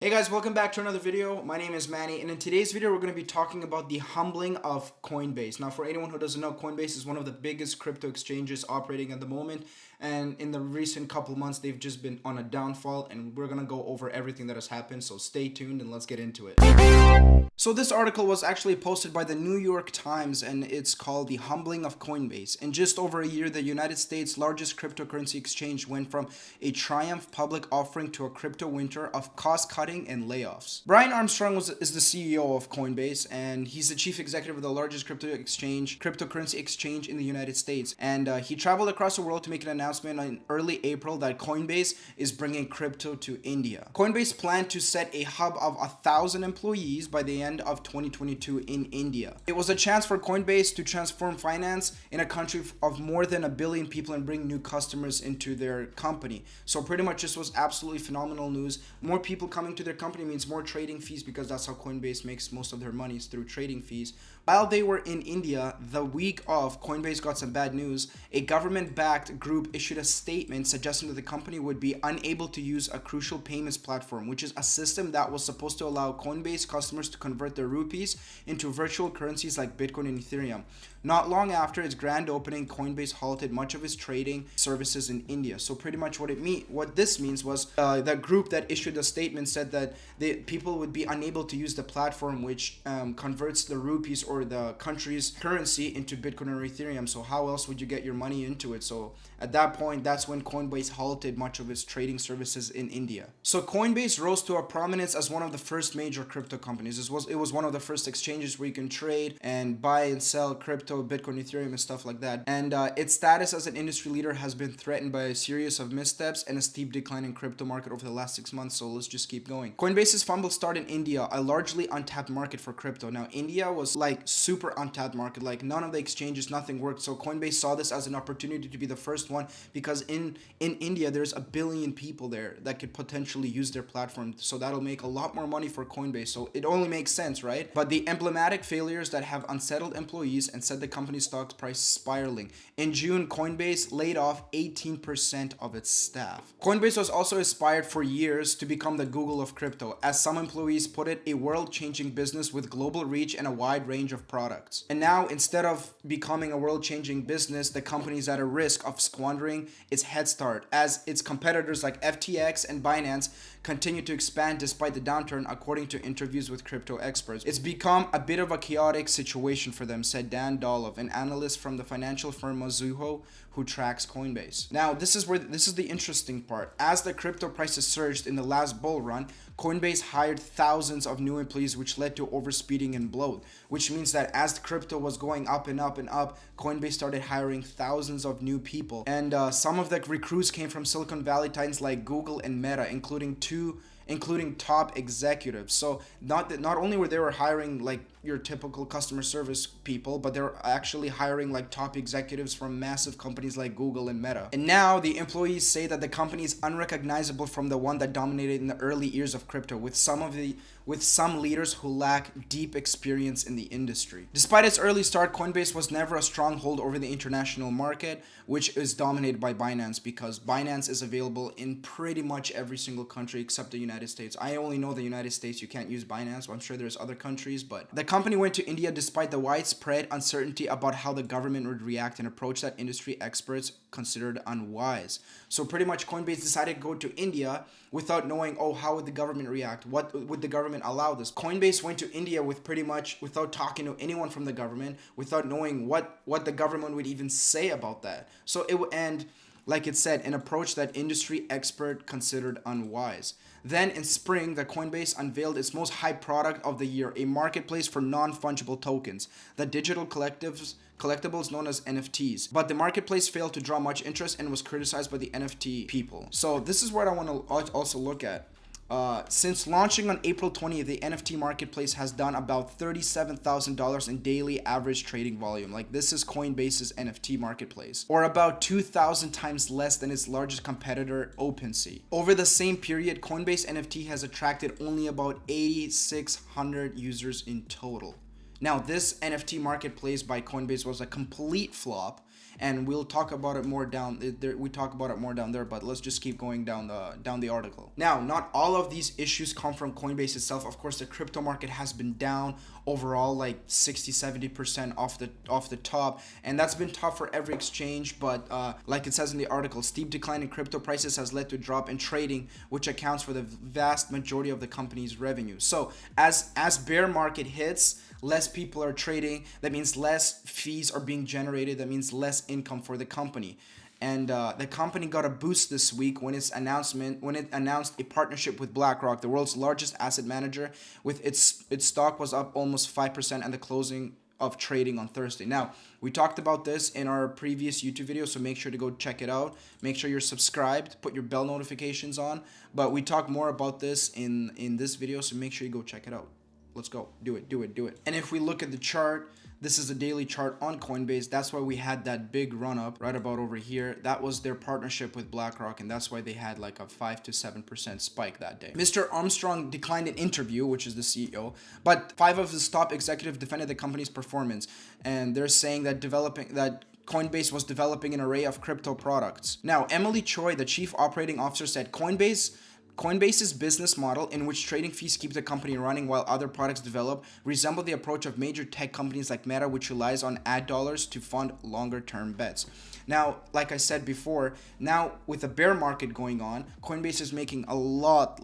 Hey guys, welcome back to another video. My name is Manny, and in today's video we're going to be talking about the humbling of Coinbase. Now, for anyone who doesn't know, Coinbase is one of the biggest crypto exchanges operating at the moment, and in the recent couple months they've just been on a downfall, and we're going to go over everything that has happened, so stay tuned and let's get into it. So this article was actually posted by the New York Times, and it's called The Humbling of Coinbase. In just over a year, the United States' largest cryptocurrency exchange went from a triumph public offering to a crypto winter of cost-cutting and layoffs. Brian Armstrong is the CEO of Coinbase, and he's the chief executive of the largest cryptocurrency exchange in the United States. And he traveled across the world to make an announcement in early April that Coinbase is bringing crypto to India. Coinbase planned to set a hub of 1,000 employees by the end of 2022 in India. It was a chance for Coinbase to transform finance in a country of more than 1 billion people and bring new customers into their company. So pretty much this was absolutely phenomenal news. More people coming to their company means more trading fees, because that's how Coinbase makes most of their money, is through trading fees. While they were in India, the week of, Coinbase got some bad news. A government-backed group issued a statement suggesting that the company would be unable to use a crucial payments platform, which is a system that was supposed to allow Coinbase customers to convert their rupees into virtual currencies like Bitcoin and Ethereum. Not long after its grand opening, Coinbase halted much of its trading services in India. So pretty much what this means was the group that issued the statement said that the people would be unable to use the platform which converts the rupees or the country's currency into Bitcoin or Ethereum. So how else would you get your money into it? So at that point, that's when Coinbase halted much of its trading services in India. So Coinbase rose to a prominence as one of the first major crypto companies. It was one of the first exchanges where you can trade and buy and sell crypto, Bitcoin, Ethereum, and stuff like that. And its status as an industry leader has been threatened by a series of missteps and a steep decline in crypto market over the last 6 months. So let's just keep going. Coinbase's fumble start in India, a largely untapped market for crypto. Now, India was like super untapped market, like none of the exchanges, nothing worked. So Coinbase saw this as an opportunity to be the first one, because in India there's 1 billion people there that could potentially use their platform. So that'll make a lot more money for Coinbase. So it only makes sense, right? But the emblematic failures that have unsettled employees and set the company's stock price spiraling. In June, Coinbase laid off 18% of its staff. Coinbase was also aspired for years to become the Google of crypto. As some employees put it, a world-changing business with global reach and a wide range of products. And now, instead of becoming a world-changing business, the company is at a risk of squandering its head start, as its competitors like FTX and Binance continue to expand despite the downturn, according to interviews with crypto experts. It's become a bit of a chaotic situation for them, said Dan Dolov, an analyst from the financial firm Mizuho, who tracks Coinbase. Now, this is the interesting part. As the crypto prices surged in the last bull run, Coinbase hired thousands of new employees, which led to overspeeding and bloat, which means that as the crypto was going up and up and up, Coinbase started hiring thousands of new people. And some of the recruits came from Silicon Valley titans like Google and Meta, including top executives. So not only were they hiring like your typical customer service people, but they're actually hiring like top executives from massive companies like Google and Meta. And now the employees say that the company is unrecognizable from the one that dominated in the early years of crypto, with some leaders who lack deep experience in the industry. Despite its early start, Coinbase was never a stronghold over the international market, which is dominated by Binance, because Binance is available in pretty much every single country except the United States. I only know the United States, you can't use Binance. I'm sure there's other countries, but the company went to India despite the widespread uncertainty about how the government would react, an approach that industry experts considered unwise. So pretty much Coinbase decided to go to India without knowing, how would the government react? What would the government allow this? Coinbase went to India without talking to anyone from the government, without knowing what the government would even say about that. So it would end, like it said, an approach that industry expert considered unwise. Then in spring, the Coinbase unveiled its most hyped product of the year, a marketplace for non-fungible tokens, the digital collectibles known as NFTs. But the marketplace failed to draw much interest and was criticized by the NFT people. So this is what I want to also look at. Since launching on April 20th, the NFT marketplace has done about $37,000 in daily average trading volume. Like, this is Coinbase's NFT marketplace, or about 2,000 times less than its largest competitor, OpenSea. Over the same period, Coinbase NFT has attracted only about 8,600 users in total. Now, this NFT marketplace by Coinbase was a complete flop, and we'll talk about it more down there. We talk about it more down there, but let's just keep going down the article. Now, not all of these issues come from Coinbase itself. Of course, the crypto market has been down overall like 60-70% off the top, and that's been tough for every exchange. But like it says in the article, steep decline in crypto prices has led to a drop in trading, which accounts for the vast majority of the company's revenue. So as bear market hits, less people are trading. That means less fees are being generated. That means less income for the company. And the company got a boost this week when it announced a partnership with BlackRock, the world's largest asset manager, with its stock was up almost 5% at the closing of trading on Thursday. Now, we talked about this in our previous YouTube video, so make sure to go check it out. Make sure you're subscribed, put your bell notifications on. But we talk more about this in this video, so make sure you go check it out. Let's go. Do it. And if we look at the chart, this is a daily chart on Coinbase. That's why we had that big run up right about over here. That was their partnership with BlackRock, and that's why they had like a 5 to 7% spike that day. Mr. Armstrong declined an interview, which is the CEO, but 5 of his top executives defended the company's performance, and they're saying that Coinbase was developing an array of crypto products. Now, Emily Choi, the chief operating officer, said Coinbase's business model, in which trading fees keep the company running while other products develop, resemble the approach of major tech companies like Meta, which relies on ad dollars to fund longer-term bets. Now, like I said before, now with the bear market going on, Coinbase is making a lot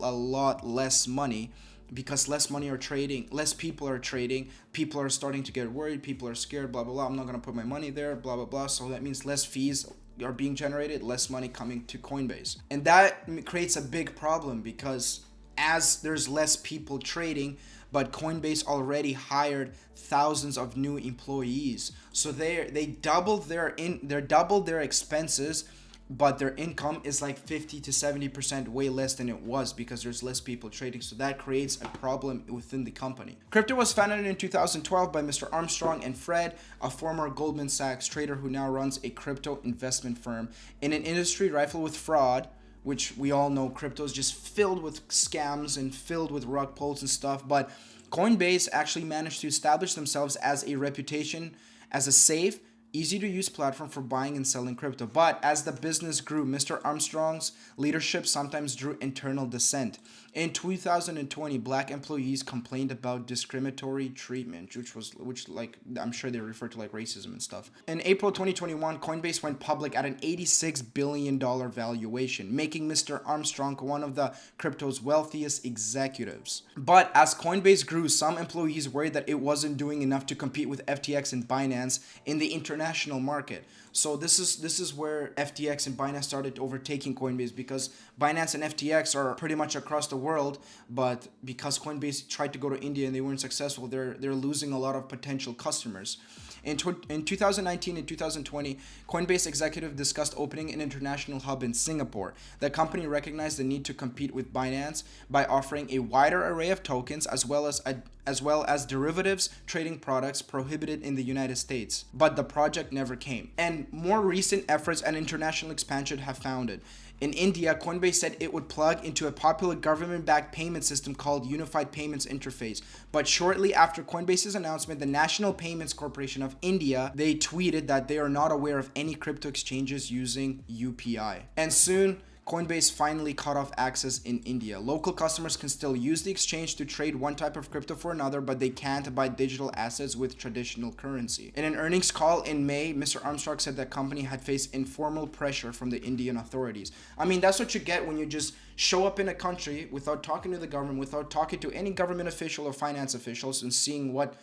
less money because less people are trading, people are starting to get worried, people are scared, blah, blah, blah. I'm not going to put my money there, blah, blah, blah. So that means less fees are being generated, less money coming to Coinbase. And that creates a big problem because as there's less people trading, but Coinbase already hired thousands of new employees. So they doubled their expenses, but their income is like 50 to 70% way less than it was because there's less people trading. So that creates a problem within the company. Crypto was founded in 2012 by Mr. Armstrong and Fred, a former Goldman Sachs trader who now runs a crypto investment firm. In an industry rife with fraud, which we all know crypto is just filled with scams and filled with rug pulls and stuff, but Coinbase actually managed to establish themselves as a reputation as a safe, easy to use platform for buying and selling crypto. But as the business grew, Mr. Armstrong's leadership sometimes drew internal dissent. In 2020, black employees complained about discriminatory treatment, which like I'm sure they refer to like racism and stuff. In April 2021, Coinbase went public at an $86 billion valuation, making Mr. Armstrong one of the crypto's wealthiest executives. But as Coinbase grew, some employees worried that it wasn't doing enough to compete with FTX and Binance in the international market. So this is where FTX and Binance started overtaking Coinbase, because Binance and FTX are pretty much across the world, but because Coinbase tried to go to India and they weren't successful, they're losing a lot of potential customers. In 2019 and 2020, Coinbase executive discussed opening an international hub in Singapore. The company recognized the need to compete with Binance by offering a wider array of tokens as well as derivatives trading products prohibited in the United States. But the project never came. And more recent efforts at international expansion have found it. In India, Coinbase said it would plug into a popular government-backed payment system called Unified Payments Interface. But shortly after Coinbase's announcement, the National Payments Corporation of India, they tweeted that they are not aware of any crypto exchanges using UPI. And soon, Coinbase finally cut off access in India. Local customers can still use the exchange to trade one type of crypto for another, but they can't buy digital assets with traditional currency. In an earnings call in May, Mr. Armstrong said the company had faced informal pressure from the Indian authorities. I mean, that's what you get when you just show up in a country without talking to the government, without talking to any government official or finance officials and seeing what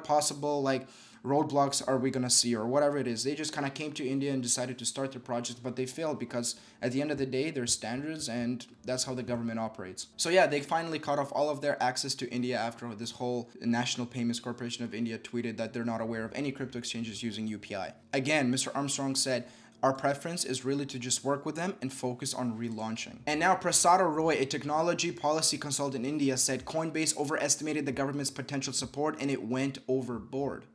possible like roadblocks are we going to see or whatever it is. They just kind of came to India and decided to start their project, but they failed because at the end of the day, there's standards and that's how the government operates. So yeah, they finally cut off all of their access to India after this whole National Payments Corporation of India tweeted that they're not aware of any crypto exchanges using UPI. Again, Mr. Armstrong said, our preference is really to just work with them and focus on relaunching. And now Prasada Roy, a technology policy consultant in India, said Coinbase overestimated the government's potential support and it went overboard.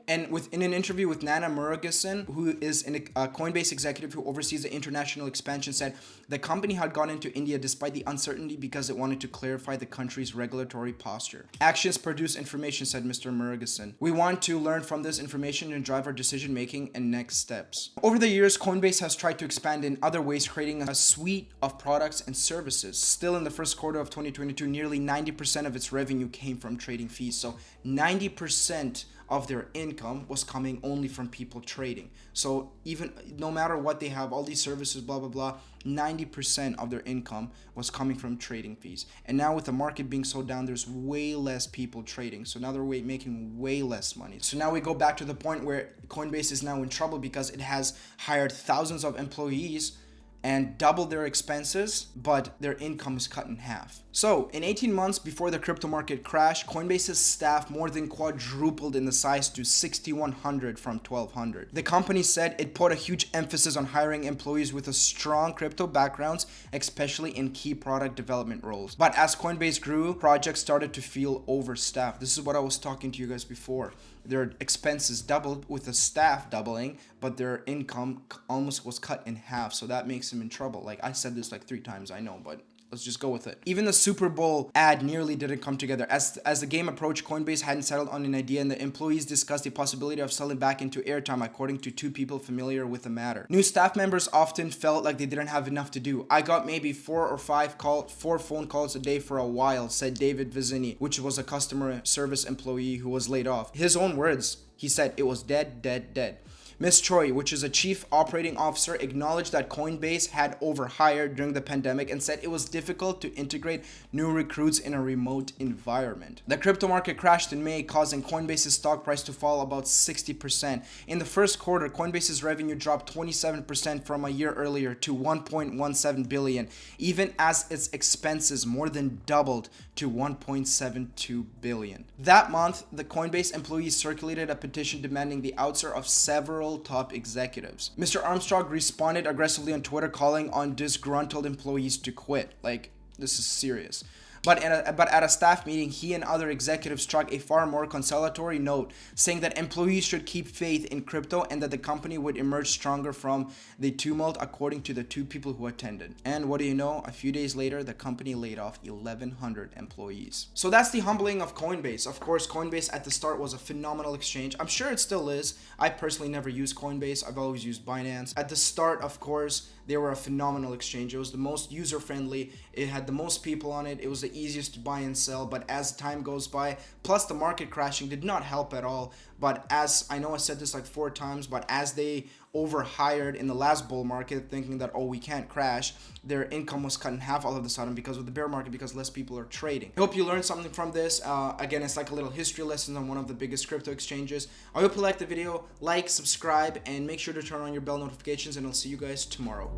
And in an interview with Nana Murugesan, who is a Coinbase executive who oversees the international expansion, said the company had gone into India despite the uncertainty because it wanted to clarify the country's regulatory posture. Actions produce information, said Mr. Murugesan. We want to learn from this information and drive our decision making and next steps. Over the years, Coinbase has tried to expand in other ways, creating a suite of products and services. Still, in the first quarter of 2022, nearly 90% of its revenue came from trading fees. So 90% of their income was coming only from people trading. So even no matter what they have, all these services, blah, blah, blah, 90% of their income was coming from trading fees. And now with the market being so down, there's way less people trading. So now they're making way less money. So now we go back to the point where Coinbase is now in trouble because it has hired thousands of employees and double their expenses, but their income is cut in half. So in 18 months before the crypto market crashed, Coinbase's staff more than quadrupled in the size to 6,100 from 1,200. The company said it put a huge emphasis on hiring employees with a strong crypto backgrounds, especially in key product development roles. But as Coinbase grew, projects started to feel overstaffed. This is what I was talking to you guys before. Their expenses doubled with the staff doubling, but their income almost was cut in half. So that makes them in trouble. Like I said this like 3 times, I know, but let's just go with it. Even the Super Bowl ad nearly didn't come together. As the game approached, Coinbase hadn't settled on an idea, and the employees discussed the possibility of selling back into airtime, according to 2 people familiar with the matter. New staff members often felt like they didn't have enough to do. I got maybe 4 or 5 phone calls a day for a while, said David Vizini, which was a customer service employee who was laid off. His own words, he said, it was dead, dead, dead. Ms. Choi, which is a chief operating officer, acknowledged that Coinbase had overhired during the pandemic and said it was difficult to integrate new recruits in a remote environment. The crypto market crashed in May, causing Coinbase's stock price to fall about 60%. In the first quarter, Coinbase's revenue dropped 27% from a year earlier to 1.17 billion, even as its expenses more than doubled to 1.72 billion. That month, the Coinbase employees circulated a petition demanding the ouster of several top executives. Mr. Armstrong responded aggressively on Twitter, calling on disgruntled employees to quit. Like, this is serious. But at a staff meeting, he and other executives struck a far more conciliatory note, saying that employees should keep faith in crypto and that the company would emerge stronger from the tumult, according to the 2 people who attended. And what do you know? A few days later, the company laid off 1,100 employees. So that's the humbling of Coinbase. Of course, Coinbase at the start was a phenomenal exchange. I'm sure it still is. I personally never used Coinbase. I've always used Binance. At the start, of course, they were a phenomenal exchange. It was the most user-friendly. It had the most people on it. It was the easiest to buy and sell. But as time goes by, plus the market crashing did not help at all. But as I know I said this like 4 times, but as they overhired in the last bull market, thinking that, oh, we can't crash, their income was cut in half all of a sudden because of the bear market, because less people are trading. I hope you learned something from this. Again, it's like a little history lesson on one of the biggest crypto exchanges. I hope you liked the video. Like, subscribe, and make sure to turn on your bell notifications, and I'll see you guys tomorrow.